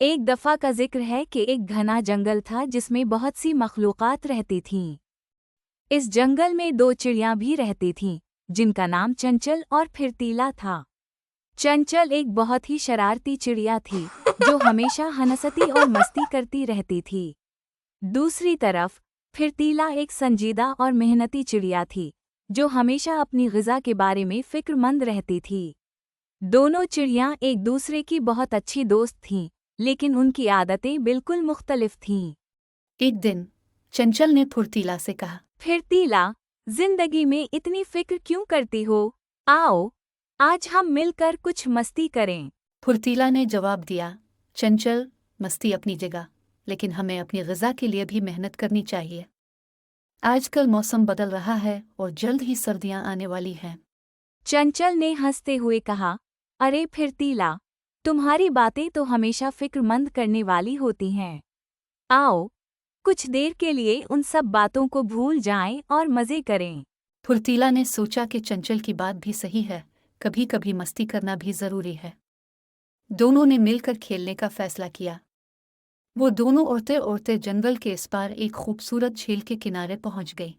एक दफा का जिक्र है कि एक घना जंगल था जिसमें बहुत सी मखलूक़ात रहती थीं। इस जंगल में दो चिड़ियाँ भी रहती थीं, जिनका नाम चंचल और फिरतीला था। चंचल एक बहुत ही शरारती चिड़िया थी, जो हमेशा हंसती और मस्ती करती रहती थी। दूसरी तरफ फिरतीला एक संजीदा और मेहनती चिड़िया थी, जो हमेशा अपनी ग़िज़ा के बारे में फ़िक्रमंद रहती थी। दोनों चिड़ियाँ एक दूसरे की बहुत अच्छी दोस्त थीं, लेकिन उनकी आदतें बिल्कुल मुख्तलिफ थीं। एक दिन चंचल ने फुर्तीला से कहा, फिरतीला, जिंदगी में इतनी फिक्र क्यों करती हो? आओ, आज हम मिलकर कुछ मस्ती करें। फुर्तीला ने जवाब दिया, चंचल, मस्ती अपनी जगह, लेकिन हमें अपनी ग़िज़ा के लिए भी मेहनत करनी चाहिए। आजकल मौसम बदल रहा है और जल्द ही सर्दियाँ आने वाली हैं। चंचल ने हंसते हुए कहा, अरे फिरतीला, तुम्हारी बातें तो हमेशा फिक्रमंद करने वाली होती हैं। आओ, कुछ देर के लिए उन सब बातों को भूल जाएं और मज़े करें। फुर्तीला ने सोचा कि चंचल की बात भी सही है, कभी कभी मस्ती करना भी ज़रूरी है। दोनों ने मिलकर खेलने का फैसला किया। वो दोनों उड़ते जंगल के इस पार एक खूबसूरत झील के किनारे पहुंच गई।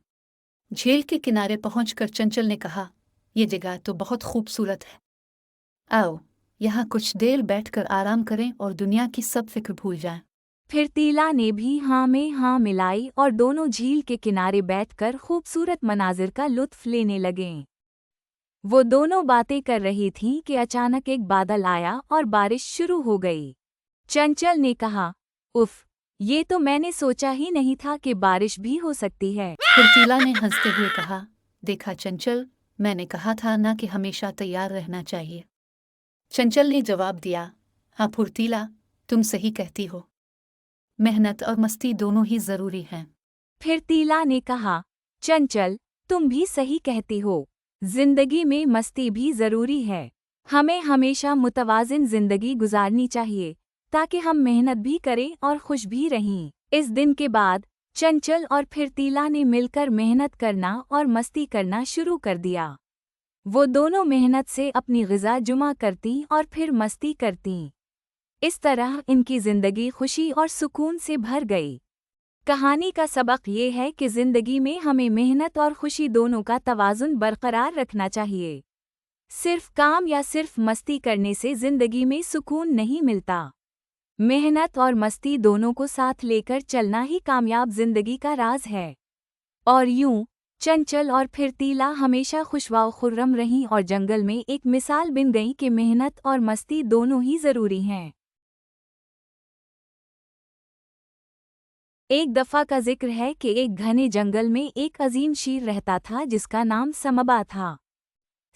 झील के किनारे पहुंचकर चंचल ने कहा, ये जगह तो बहुत खूबसूरत है। आओ, यहाँ कुछ देर बैठकर आराम करें और दुनिया की सब फिक्र भूल जाएं। फिरतीला ने भी हाँ में हाँ मिलाई और दोनों झील के किनारे बैठकर खूबसूरत मनाजिर का लुत्फ लेने लगे। वो दोनों बातें कर रही थीं कि अचानक एक बादल आया और बारिश शुरू हो गई। चंचल ने कहा, उफ, ये तो मैंने सोचा ही नहीं था कि बारिश भी हो सकती है। फुर्तीला ने हंसते हुए कहा, देखा चंचल, मैंने कहा था ना कि हमेशा तैयार रहना चाहिए। चंचल ने जवाब दिया, हाँ फुर्तीला, तुम सही कहती हो। मेहनत और मस्ती दोनों ही ज़रूरी हैं। फिरतीला ने कहा, चंचल, तुम भी सही कहती हो। जिंदगी में मस्ती भी जरूरी है। हमें हमेशा मुतवाज़िन जिंदगी गुजारनी चाहिए, ताकि हम मेहनत भी करें और खुश भी रहें। इस दिन के बाद चंचल और फिरतीला ने मिलकर मेहनत करना और मस्ती करना शुरू कर दिया। वो दोनों मेहनत से अपनी ग़िज़ा जुमा करती और फिर मस्ती करती। इस तरह इनकी जिंदगी खुशी और सुकून से भर गई। कहानी का सबक ये है कि जिंदगी में हमें मेहनत और खुशी दोनों का तवाज़ुन बरकरार रखना चाहिए। सिर्फ काम या सिर्फ मस्ती करने से जिंदगी में सुकून नहीं मिलता। मेहनत और मस्ती दोनों को साथ लेकर चलना ही कामयाब जिंदगी का राज है। और यूं, चंचल और फिरतीला हमेशा खुशवा खुर्रम रहीं और जंगल में एक मिसाल बन गईं कि मेहनत और मस्ती दोनों ही ज़रूरी हैं। एक दफा का जिक्र है कि एक घने जंगल में एक अजीम शेर रहता था जिसका नाम समबा था।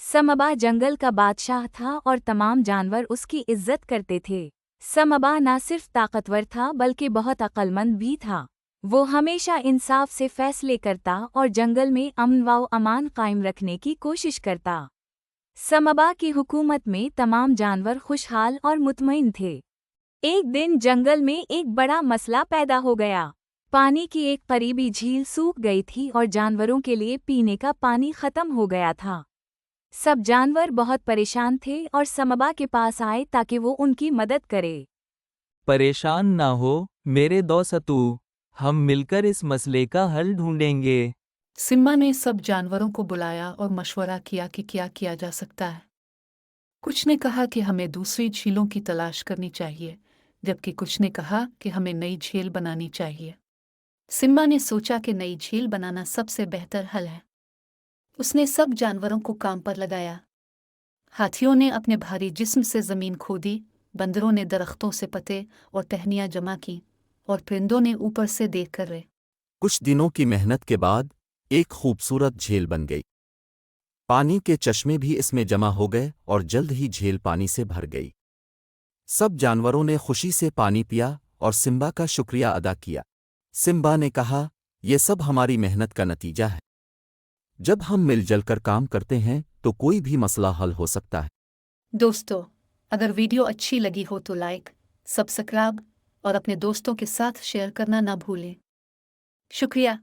समबा जंगल का बादशाह था और तमाम जानवर उसकी इज्जत करते थे। समबा न सिर्फ ताकतवर था बल्कि बहुत अक्लमंद भी था। वो हमेशा इंसाफ से फैसले करता और जंगल में अमन व अमान कायम रखने की कोशिश करता। समबा की हुकूमत में तमाम जानवर खुशहाल और मुतमईन थे। एक दिन जंगल में एक बड़ा मसला पैदा हो गया। पानी की एक करीबी झील सूख गई थी और जानवरों के लिए पीने का पानी खत्म हो गया था। सब जानवर बहुत परेशान थे और समबा के पास आए ताकि वो उनकी मदद करे। परेशान ना हो, मेरे दोस्तों, हम मिलकर इस मसले का हल ढूंढेंगे। सिम्बा ने सब जानवरों को बुलाया और मशवरा किया कि क्या किया जा सकता है। कुछ ने कहा कि हमें दूसरी झीलों की तलाश करनी चाहिए, जबकि कुछ ने कहा कि हमें नई झील बनानी चाहिए। सिम्बा ने सोचा कि नई झील बनाना सबसे बेहतर हल है। उसने सब जानवरों को काम पर लगाया। हाथियों ने अपने भारी जिस्म से ज़मीन खोदी, बंदरों ने दरख्तों से पत्ते और टहनियाँ जमा की, और परिंदों ने ऊपर से देखकर रहे। कुछ दिनों की मेहनत के बाद एक खूबसूरत झील बन गई। पानी के चश्मे भी इसमें जमा हो गए और जल्द ही झील पानी से भर गई। सब जानवरों ने खुशी से पानी पिया और सिम्बा का शुक्रिया अदा किया। सिम्बा ने कहा, ये सब हमारी मेहनत का नतीजा है। जब हम मिलजुल कर काम करते हैं तो कोई भी मसला हल हो सकता है। दोस्तों, अगर वीडियो अच्छी लगी हो तो लाइक, सब्सक्राइब और अपने दोस्तों के साथ शेयर करना ना भूलें। शुक्रिया।